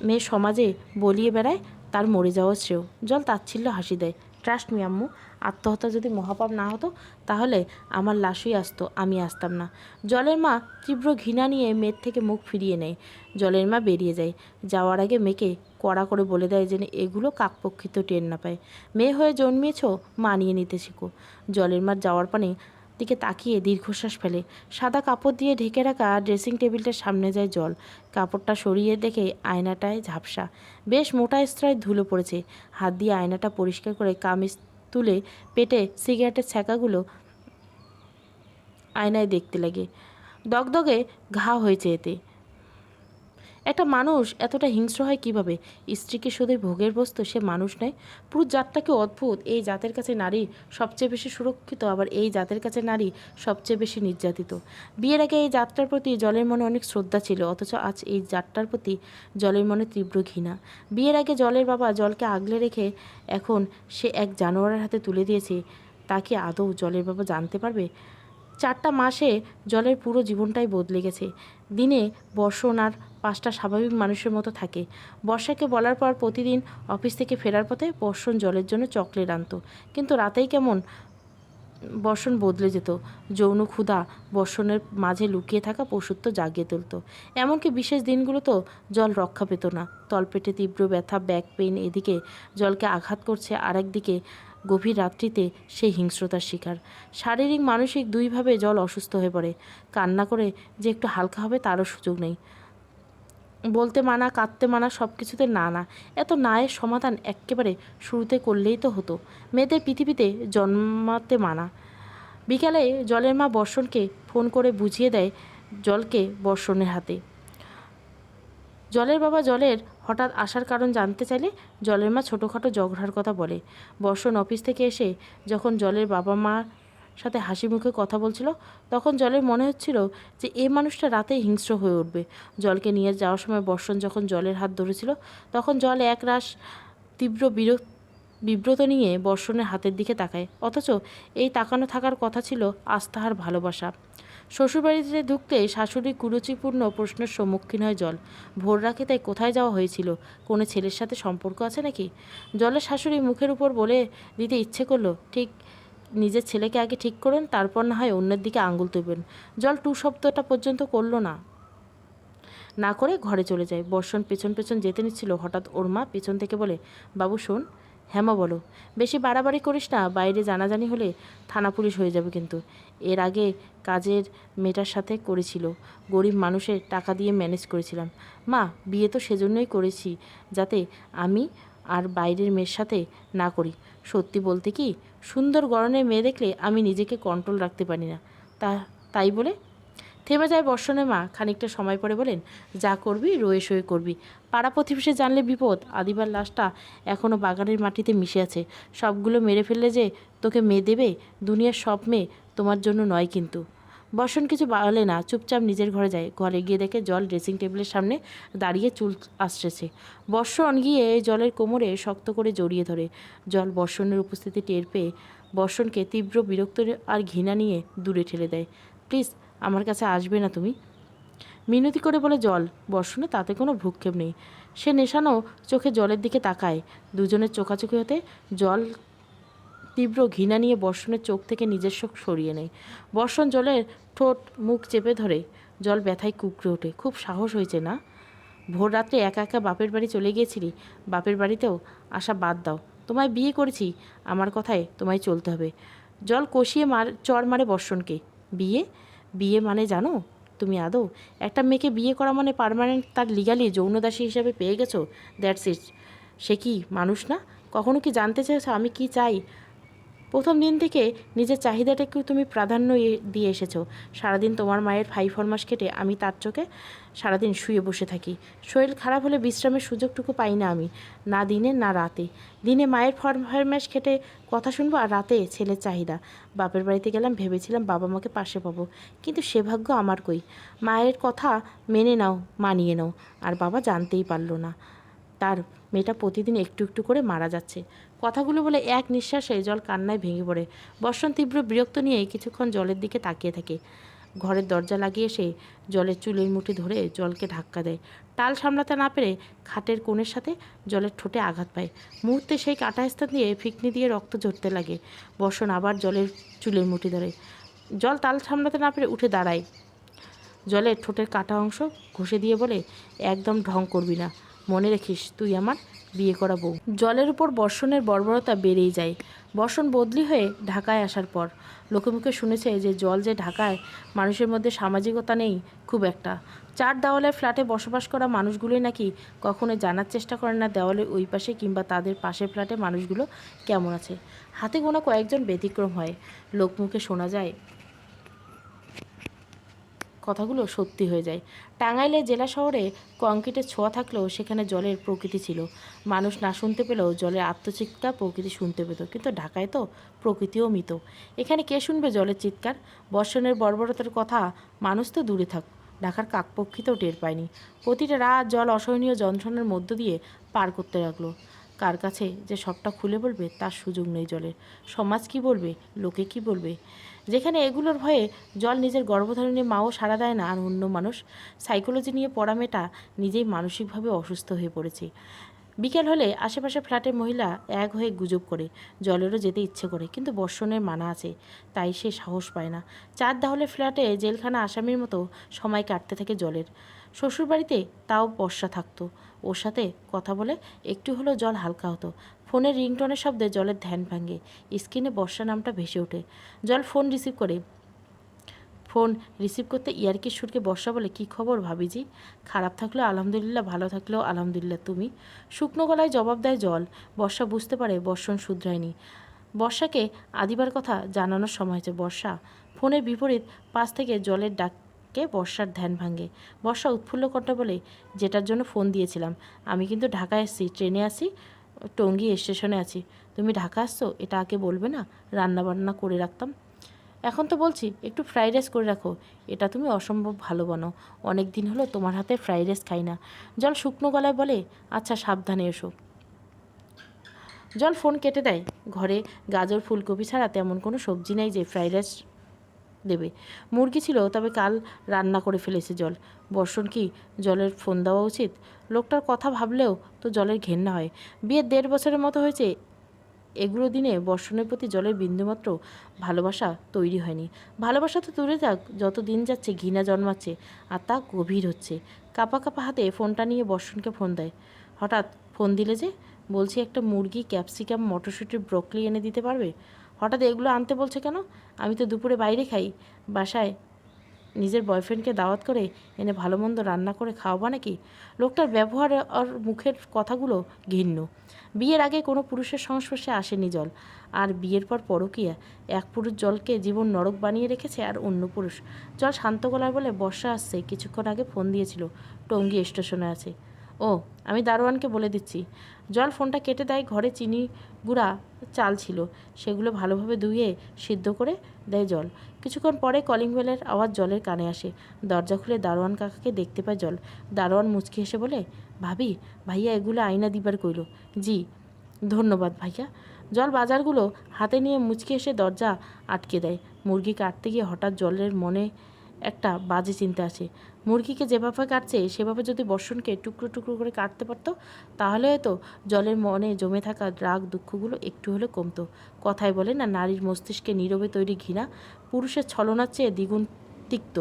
মেয়ে সমাজে বলিয়ে বেড়ায় তার মরে যাওয়া শ্রেয়। জল তাচ্ছিল্য হাসি দেয়। ট্রাস্ট মি আম্মু, আত্মহত্যা যদি মহাপাপ না হতো তাহলে আমার লাশই আসতো, আমি আসতাম না। জলের মা তীব্র ঘৃণা নিয়ে মেয়ের থেকে মুখ ফিরিয়ে নেয়। জলের মা বেরিয়ে যায়। যাওয়ার আগে মেয়েকে কড়া করে বলে দেয় যেন এগুলো কাকপক্ষিত টের না পায়। মেয়ে হয়ে জন্মিয়েছ, মানিয়ে নিতে শেখো। জলের মার যাওয়ার পানে দিকে তাকিয়ে দীর্ঘশ্বাস ফেলে। সাদা কাপড় দিয়ে ঢেকে রাখা ড্রেসিং টেবিলটার সামনে যায় জল। কাপড়টা সরিয়ে দেখে আয়নাটায় ঝাপসা, বেশ মোটা স্তরায় ধুলো পড়েছে। হাত দিয়ে আয়নাটা পরিষ্কার করে কামিজ তুলে পেটে সিগারেটের ছ্যাঁকাগুলো আয়নায় দেখতে লাগে। দগদগে ঘা হয়েছে এতে। একটা মানুষ এতটা হিংস্র হয় কিভাবে? স্ত্রীকে শুধু ভোগের বস্তু, সে মানুষ নয়। পুরো জাতটাকে অদ্ভুত। এই জাতের কাছে নারী সবচেয়ে বেশি সুরক্ষিত, আবার এই জাতের কাছে নারী সবচেয়ে বেশি নির্যাতিত। বিয়ের আগে এই জাতটার প্রতি জলের মনে অনেক শ্রদ্ধা ছিল, অথচ আজ এই জাতটার প্রতি জলের মনে তীব্র ঘৃণা। বিয়ের আগে জলের বাবা জলকে আগলে রেখে এখন সে এক জানোয়ারের হাতে তুলে দিয়েছে। তা কি আদৌ জলের বাবা জানতে পারবে? 4টা মাসে জলের পুরো জীবনটাই বদলে গেছে। দিনে বর্ষণ আর 5টা স্বাভাবিক মানুষের মতো থাকে। বর্ষাকে বলার পর প্রতিদিন অফিস থেকে ফেরার পথে বর্ষণ জলের জন্য চকলেট আনতো, কিন্তু রাতেই কেমন বর্ষণ বদলে যেত। যৌন ক্ষুধা বর্ষণের মাঝে লুকিয়ে থাকা পশুত্ব জাগিয়ে তুলত। এমনকি বিশেষ দিনগুলোতেও জল রক্ষা পেত না। তলপেটে তীব্র ব্যথা, ব্যাক পেইন এদিকে জলকে আঘাত করছে, আর একদিকে গভীর রাত্রিতে সেই হিংস্রতার শিকার। শারীরিক মানসিক দুইভাবে জল অসুস্থ হয়ে পড়ে। কান্না করে যে একটু হালকা হবে তারও সুযোগ নেই। বলতে মানা, কাঁদতে মানা, সব কিছুতে না না। এত নায়ের সমাধান একেবারে শুরুতে করলেই তো হতো। মেয়েদের পৃথিবীতে জন্মাতে মানা। বিকালে জলের মা বর্ষণকে ফোন করে বুঝিয়ে দেয় জলকে বর্ষণের হাতে। জলের বাবা জলের হঠাৎ আসার কারণ জানতে চাইলে জলের মা ছোটোখাটো ঝগড়ার কথা বলে। বর্ষণ অফিস থেকে এসে যখন জলের বাবা মার সাথে হাসি মুখে কথা বলছিল, তখন জলের মনে হচ্ছিল যে এই মানুষটা রাতেই হিংস্র হয়ে উঠবে। জলকে নিয়ে যাওয়ার সময় বর্ষণ যখন জলের হাত ধরেছিল, তখন জল একরাশ তীব্র বিব্রত নিয়ে বর্ষণের হাতের দিকে তাকায়, অথচ এই তাকানো থাকার কথা ছিল আস্থা আর ভালোবাসা। শ্বশুরবাড়িতে ঢুকতে শাশুড়ি কুরুচিপূর্ণ প্রশ্নের সম্মুখীন হয় জল। ভোর রাতে তাই কোথায় যাওয়া হয়েছিল? কোনো ছেলের সাথে সম্পর্ক আছে নাকি? জলের শাশুড়ি মুখের উপর বলে দিতে ইচ্ছে করলো, ঠিক নিজের ছেলেকে আগে ঠিক করুন, তারপর না হয় অন্যের দিকে আঙুল তুলবেন। জল টু শব্দটা পর্যন্ত করলো না, না করে ঘরে চলে যায়। বর্ষণ পেছন পেছন যেতে নিচ্ছিল, হঠাৎ ওর মা পেছন থেকে বলে, বাবু শোন। হ্যাঁ মা বলো। বেশি বাড়াবাড়ি করিস না, বাইরে জানাজানি হলে থানা পুলিশ হয়ে যাবে কিন্তু। এর আগে কাজের মেয়েটার সাথে করেছিল, গরিব মানুষের টাকা দিয়ে ম্যানেজ করেছিলাম। মা, বিয়ে তো সেজন্যই করেছি যাতে আমি আর বাইরের মেয়ের সাথে না করি। সত্যি বলতে কি, সুন্দর গড়নের মেয়ে দেখলে আমি নিজেকে কন্ট্রোল রাখতে পারি না। তাই বলে থেমে যায় বর্ষণের মা। খানিকটা সময় পরে বলেন, যা করবি রয়ে সয়ে করবি। পাড়া প্রতিবেশী জানলে বিপদ। আদিবার লাশটা এখনও বাগানের মাটিতে মিশে আছে। সবগুলো মেরে ফেললে যে তোকে মেয়ে দেবে, দুনিয়ার সব মেয়ে তোমার জন্য নয় কিন্তু। বর্ষণ কিছু বলে না, চুপচাপ নিজের ঘরে যায়। ঘরে গিয়ে দেখে জল ড্রেসিং টেবিলের সামনে দাঁড়িয়ে চুল আসছে। বর্ষণ গিয়ে জলের কোমরে শক্ত করে জড়িয়ে ধরে। জল বর্ষণের উপস্থিতি টের পেয়ে বর্ষণকে তীব্র বিরক্ত আর ঘৃণা নিয়ে দূরে ঠেলে দেয়। প্লিজ আমার কাছে আসবে না তুমি, মিনতি করে বলে জল। বর্ষণে তাতে কোনো ভ্রুক্ষেপ নেই। সে নেশানো চোখে জলের দিকে তাকায়। দুজনের চোখাচোখি হতে জল তীব্র ঘৃণা নিয়ে বর্ষণের চোখ থেকে নিজের চোখ সরিয়ে নেয়। বর্ষণ জলের ঠোঁট মুখ চেপে ধরে। জল ব্যথায় কুকড়ে ওঠে। খুব সাহস হয়েছে না? ভোর রাত্রে একা একা বাপের বাড়ি চলে গিয়েছিলি। বাপের বাড়িতেও আসা বাদ দাও। তোমায় বিয়ে করেছি, আমার কথায় তোমায় চলতে হবে। জল কষিয়ে চড় মারে বর্ষণকে। বিয়ে? বিয়ে মানে জানো তুমি আদৌ? একটা মেয়েকে বিয়ে করা মানে পার্মানেন্ট তার লিগালি যৌনদাসী হিসাবে পেয়ে গেছো, দ্যাটস ইট। সে কি মানুষ না? কখনো কি জানতে চেয়েছো আমি কি চাই? প্রথম দিন থেকে নিজের চাহিদাটাকেও তুমি প্রাধান্য দিয়ে এসেছো। সারাদিন তোমার মায়ের ফরমাস কেটে আমি তার চোখে সারাদিন শুয়ে বসে থাকি। শরীর খারাপ হলে বিশ্রামের সুযোগটুকু পাই না আমি, না দিনে না রাতে। দিনে মায়ের ফরমাস খেটে কথা শুনবো, আর রাতে ছেলের চাহিদা। বাপের বাড়িতে গেলাম, ভেবেছিলাম বাবা মাকে পাশে পাবো, কিন্তু সে ভাগ্য আমার কই। মায়ের কথা মেনে নাও, মানিয়ে নাও, আর বাবা জানতেই পারলো না তার মেয়েটা প্রতিদিন একটু একটু করে মারা যাচ্ছে। কথাগুলো বলে এক নিঃশ্বাসে জল কান্নায় ভেঙে পড়ে। বর্ষণ তীব্র বিরক্ত নিয়ে কিছুক্ষণ জলের দিকে তাকিয়ে থাকে। ঘরের দরজা লাগিয়ে এসে জলের চুলের মুঠি ধরে জলকে ধাক্কা দেয়। টাল সামলাতে না পেরে খাটের কোণের সাথে জলের ঠোঁটে আঘাত পায়। মুহূর্তে সেই কাটা স্থান দিয়ে ফিকনি দিয়ে রক্ত ঝরতে লাগে। বর্ষণ আবার জলের চুলের মুঠি ধরে। জল তাল সামলাতে না পেরে উঠে দাঁড়ায়। জলের ঠোঁটের কাটা অংশ ঘষে দিয়ে বলে, একদম ঢং করবি না, মনে রেখিস তুই আমার বিয়ে করা বউ। জলের উপর বর্ষণের বর্বরতা বেড়েই যায়। বর্ষণ বদলি হয়ে ঢাকায় আসার পর লোকে মুখে শুনেছে যে জল যে ঢাকায় মানুষের মধ্যে সামাজিকতা নেই খুব একটা। চার দেওয়ালের ফ্ল্যাটে বসবাস করা মানুষগুলোই নাকি কখনো জানার চেষ্টা করে না দেওয়ালের ওই পাশে কিংবা তাদের পাশের ফ্ল্যাটে মানুষগুলো কেমন আছে। হাতে গোনা কয়েকজন ব্যতিক্রম হয়, লোকমুখে শোনা যায় কথাগুলো সত্যি হয়ে যায়। টাঙ্গাইলে জেলা শহরে কংক্রিটের ছোঁয়া থাকলেও সেখানে জলের প্রকৃতি ছিল। মানুষ না শুনতে পেলেও জলের আত্মচিৎকার প্রকৃতি শুনতে পেত। কিন্তু ঢাকায় তো প্রকৃতিও মৃত। এখানে কে শুনবে জলের চিৎকার? বর্ষণের বর্বরতার কথা মানুষ তো দূরে থাক, ঢাকার কাকপক্ষিতেও টের পায়নি। প্রতিটা রাত জল অসহনীয় যন্ত্রণার মধ্য দিয়ে পার করতে লাগলো। কার কাছে যে সবটা খুলে বলবে তার সুযোগ নেই জলের। সমাজ কি বলবে, লোকে কি বলবে? যেখানে এগুলোর ভয়ে জল নিজের গর্ভধারণে মাও সাড়া দেয় না, আর অন্য মানুষ সাইকোলজি নিয়ে পড়া মেয়েটা নিজেই মানসিকভাবে অসুস্থ হয়ে পড়েছে। বিকেল হলে আশেপাশে ফ্ল্যাটের মহিলা এক হয়ে গুজব করে। জলেরও যেতে ইচ্ছে করে, কিন্তু বর্ষণের মানা আছে, তাই সে সাহস পায় না। চার দেওয়ালের ফ্ল্যাটে জেলখানা আসামির মতো সময় কাটতে থাকে জলের। শ্বশুরবাড়িতে তাও বর্ষা থাকতো, ওর সাথে কথা বলে একটু হলেও জল হালকা হতো। ফোনের রিংটোনের শব্দে জলের ধ্যান ভাঙে। স্ক্রিনে বর্ষা নামটা ভেসে ওঠে। জল ফোন রিসিভ করতে ইয়ার্কির সুরকে বর্ষা বলে, কী খবর ভাবিজি? খারাপ থাকলেও আলহামদুলিল্লাহ, ভালো থাকলেও আলহামদুলিল্লাহ, তুমি? শুকনো গলায় জবাব দেয় জল। বর্ষা বুঝতে পারে বর্ষণ শুধরায়নি। বর্ষাকে আদিবার কথা জানানোর সময় হয়েছে। বর্ষা ফোনের বিপরীত পাশ থেকে জলের ডাককে বর্ষার ধ্যান ভাঙে। বর্ষা উৎফুল্ল কণ্ঠে বলে, যেটার জন্য ফোন দিয়েছিলাম। আমি কিন্তু ঢাকায় এসেছি, ট্রেনে আছি, টঙ্গী স্টেশনে আছি। তুমি ঢাকা আসছো এটা আগে বলবে না? রান্নাবান্না করে রাখতাম। এখন তো বলছি একটু ফ্রাইড রাইস করে রাখো, এটা তুমি অসম্ভব ভালো বানো। অনেক দিন হলো তোমার হাতে ফ্রাইড রাইস খাই না। জল শুকনো গলায় বলে, আচ্ছা সাবধানে এসো। জল ফোন কেটে দেয়। ঘরে গাজর ফুলকপি ছাড়া তেমন কোনো সবজি নেই যে ফ্রাইড রাইস দেবে। মুরগি ছিল, তবে কাল রান্না করে ফেলেছে জল। বর্ষণ কি জলের ফোন দেওয়া উচিত? লোকটার কথা ভাবলেও তো জলের ঘেন্না হয়। বিয়ের 1.5 বছরের মতো হয়েছে, এগুলো দিনে বর্ষণের প্রতি জলের বিন্দুমাত্র ভালোবাসা তৈরি হয়নি। ভালোবাসা তো দূরে থাক, যত দিন যাচ্ছে ঘৃণা জন্মাচ্ছে, আর তা গভীর হচ্ছে। কাঁপা কাঁপা হাতে ফোনটা নিয়ে বর্ষণকে ফোন দেয়। হঠাৎ ফোন দিলে যে? বলছি একটা মুরগি, ক্যাপসিকাম, মটরশুঁটির ব্রকলি এনে দিতে পারবে? হঠাৎ এগুলো আনতে বলছে কেন? আমি তো দুপুরে বাইরে খাই। বাসায় নিজের বয়ফ্রেন্ডকে দাওয়াত করে এনে ভালো মন্দ রান্না করে খাওয়াবা নাকি? লোকটার ব্যবহার আর মুখের কথাগুলো ঘৃণ্য। বিয়ের আগে কোনো পুরুষের সংস্পর্শে আসেনি জল, আর বিয়ের পর পরকীয়া। এক পুরুষ জলকে জীবন নরক বানিয়ে রেখেছে, আর অন্য পুরুষ। জল শান্ত গলায় বলে, বর্ষা আসছে, কিছুক্ষণ আগে ফোন দিয়েছিল, টঙ্গী স্টেশনে আছে। ও, আমি দারোয়ানকে বলে দিচ্ছি। জল ফোনটা কেটে দেয়। ঘরে চিনি গুঁড়া চাল ছিল, সেগুলো ভালোভাবে ধুয়ে সিদ্ধ করে দেয় জল। কিছুক্ষণ পরে কলিং বেলের আওয়াজ জলের কানে আসে। দরজা খুলে দারোয়ান কাকাকে দেখতে পায় জল। দারোয়ান মুচকি হেসে বলে, ভাবি, ভাইয়া এগুলো আইনা দিবার কইল। জি, ধন্যবাদ ভাইয়া। জল বাজারগুলো হাতে নিয়ে মুচকি হেসে দরজা আটকে দেয়। মুরগি কাটতে গিয়ে হঠাৎ জলের মনে একটা বাজে চিন্তা আসে। মুরগিকে যেভাবে কাটছে সেভাবে যদি বর্ষণকে টুকরো টুকরো করে কাটতে পারতো, তাহলে হয়তো জলের মনে জমে থাকা রাগ দুঃখগুলো একটু হলে কমতো। কথায় বলে না, নারীর মস্তিষ্কে নীরবে তৈরি ঘৃণা পুরুষের ছলনার চেয়ে দ্বিগুণ তিক্ত।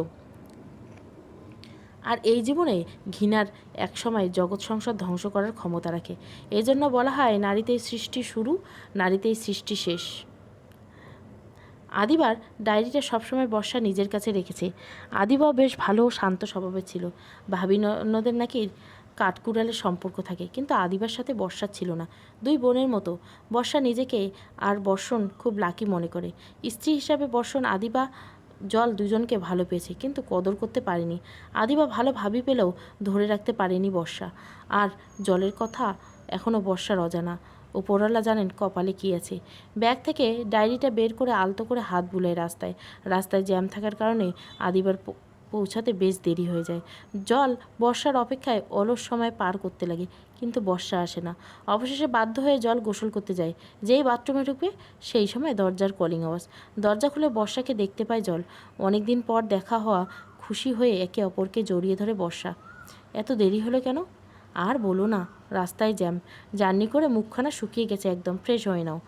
আর এই জীবনে ঘৃণার একসময় জগৎ সংসার ধ্বংস করার ক্ষমতা রাখে। এজন্য বলা হয়, নারীতেই সৃষ্টি শুরু, নারীতেই সৃষ্টি শেষ। আদিবার ডায়েরিটা সবসময় বর্ষা নিজের কাছে রেখেছে। আদিবাও বেশ ভালো ও শান্ত স্বভাবের ছিল। ভাবি ননদের নাকি কাঠকুড়ালের সম্পর্ক থাকে, কিন্তু আদিবার সাথে বর্ষার ছিল না। দুই বোনের মতো। বর্ষা নিজেকে আর বর্ষণ খুব লাকি মনে করে। স্ত্রী হিসাবে বর্ষণ আদিবা জল দুজনকে ভালো পেয়েছে, কিন্তু কদর করতে পারেনি। আদিবা ভালো ভাবি পেলেও ধরে রাখতে পারেনি বর্ষা। আর জলের কথা এখনও বর্ষার অজানা। ওপরওয়ালা জানেন কপালে কী আছে। ব্যাগ থেকে ডায়েরিটা বের করে আলতো করে হাত বুলায় রাস্তায়। রাস্তায় জ্যাম থাকার কারণে আদিবার পৌঁছাতে বেশ দেরি হয়ে যায়। জল বর্ষার অপেক্ষায় অলস সময় পার করতে লাগে, কিন্তু বর্ষা আসে না। অবশেষে বাধ্য হয়ে জল গোসল করতে যায়। যেই বাথরুমে ঢুকবে সেই সময় দরজার কলিং আওয়াজ। দরজা খুলে বর্ষাকে দেখতে পায় জল। অনেক দিন পর দেখা হওয়া, খুশি হয়ে একে অপরকে জড়িয়ে ধরে বর্ষা। এত দেরি হলো কেন? আর বলো না, রাস্তায় জ্যাম। জার্নি করে মুখখানা শুকিয়ে গেছে একদম, ফ্রেশ হয়ে নাও।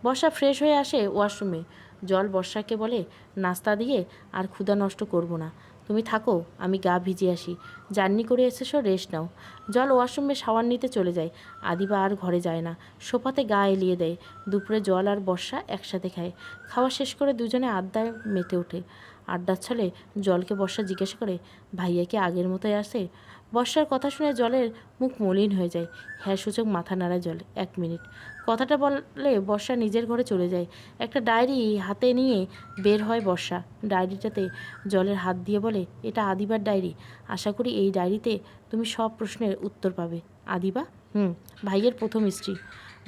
বর্ষা ফ্রেশ হয়ে আসে ওয়াশরুমে। জল বর্ষাকে বলে, নাস্তা দিয়ে আর ক্ষুধা নষ্ট করব না, তুমি থাকো, আমি গা ভিজিয়ে আসি। জার্নি করে এসেছো, রেস্ট নাও। জল ওয়াশরুমে শাওয়ার নিতে চলে যায়। আদিবা আর ঘরে যায় না, সোফাতে গা এলিয়ে দেয়। দুপুরে জল আর বর্ষা একসাথে খায়। খাওয়া শেষ করে দুজনে আড্ডায় মেতে ওঠে। আড্ডার ছলে জলকে বর্ষা জিজ্ঞাসা করে, ভাইয়া কি আগের মতোই আসে? বর্ষার কথা শুনে জলের মুখ মলিন হয়ে যায়। হ্যাঁ সূচক মাথা নাড়ায় জল। 1 মিনিট। কথাটা বলে বর্ষা নিজের ঘরে চলে যায়। একটা ডায়েরি হাতে নিয়ে বের হয় বর্ষা। ডায়েরিটাতে জলের হাত দিয়ে বলে, এটা আদিবার ডায়েরি। আশা করি এই ডায়েরিতে তুমি সব প্রশ্নের উত্তর পাবে। আদিবা? ভাইয়ের প্রথম স্ত্রী।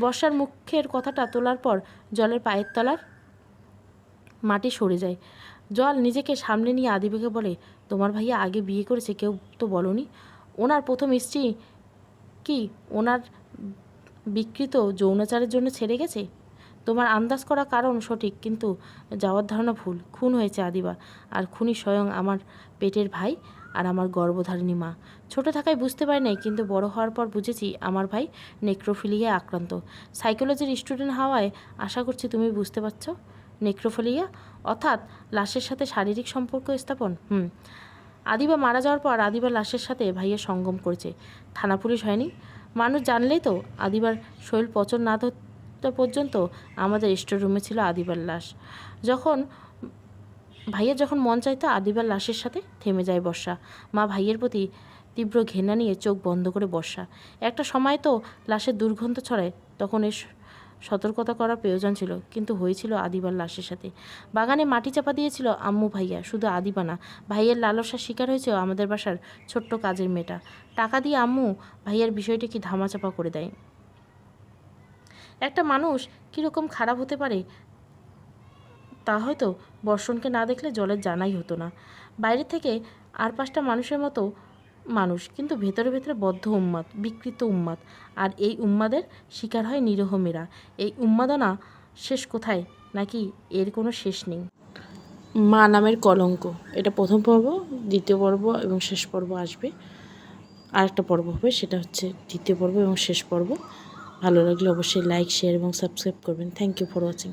বর্ষার মুখের কথাটা তোলার পর জলের পায়ের তলার মাটি সরে যায়। জল নিজেকে সামনে নিয়ে আদিবাকে বলে, তোমার ভাইয়া আগে বিয়ে করেছে, কেউ তো বলনি? ওনার প্রথম স্ত্রী কি ওনার বিকৃত যৌনাচারের জন্য ছেড়ে গেছে? তোমার আন্দাজ করা কারণ সঠিক, কিন্তু যাওয়ার ধারণা ভুল। খুন হয়েছে আদিবা, আর খুনি স্বয়ং আমার পেটের ভাই আর আমার গর্ভধারিণী মা। ছোট থাকায় বুঝতে পারি নাই, কিন্তু বড় হওয়ার পর বুঝেছি আমার ভাই নেক্রোফিলিয়ায় আক্রান্ত। সাইকোলজির স্টুডেন্ট হওয়ায় আশা করছি তুমি বুঝতে পারছ। নেক্রোফিলিয়া অর্থাৎ লাশের সাথে শারীরিক সম্পর্ক স্থাপন। আদিবা মারা যাওয়ার পর আদিবার লাশের সাথে ভাইয়ের সঙ্গম করেছে। থানা পুলিশ হয়নি। মানুষ জানলেই তো। আদিবার শরীর পচন না ধরতে পর্যন্ত আমাদের স্টোর রুমে ছিল আদিবার লাশ। ভাইয়ের যখন মন চাইতো আদিবার লাশের সাথে থেমে যায় বর্ষা। মা ভাইয়ের প্রতি তীব্র ঘেন্না নিয়ে চোখ বন্ধ করে বর্ষা। একটা সময় তো লাশের দুর্গন্ধ ছড়ায়, তখন এর সতর্কতা করার প্রয়োজন ছিল, কিন্তু হয়েছিল আদিবার লাশের সাথে। বাগানে মাটি চাপা দিয়েছিল আম্মু ভাইয়া, শুধু আদিবা না, ভাইয়ের লালসার শিকার হয়েছে আমাদের বাসার ছোট্ট কাজের মেয়েটা। টাকা দিয়ে আম্মু ভাইয়ের বিষয়টিকে ধামাচাপা করে দেয়। একটা মানুষ কীরকম খারাপ হতে পারে তা হয়তো বর্ষণকে না দেখলে জলের জানাই হতো না। বাইরে থেকে আর 5টা মানুষের মতো মানুষ, কিন্তু ভেতরে ভেতরে বদ্ধ উন্মাদ, বিকৃত উন্মাদ। আর এই উন্মাদের শিকার হয় নিরীহ মেয়েরা। এই উন্মাদনা শেষ কোথায়, নাকি এর কোনো শেষ নেই? মা নামের কলঙ্ক। এটা প্রথম পর্ব, দ্বিতীয় পর্ব এবং শেষ পর্ব আসবে। আরেকটা পর্ব হবে, সেটা হচ্ছে দ্বিতীয় পর্ব এবং শেষ পর্ব। ভালো লাগলে অবশ্যই লাইক, শেয়ার এবং সাবস্ক্রাইব করবেন। Thank you for watching.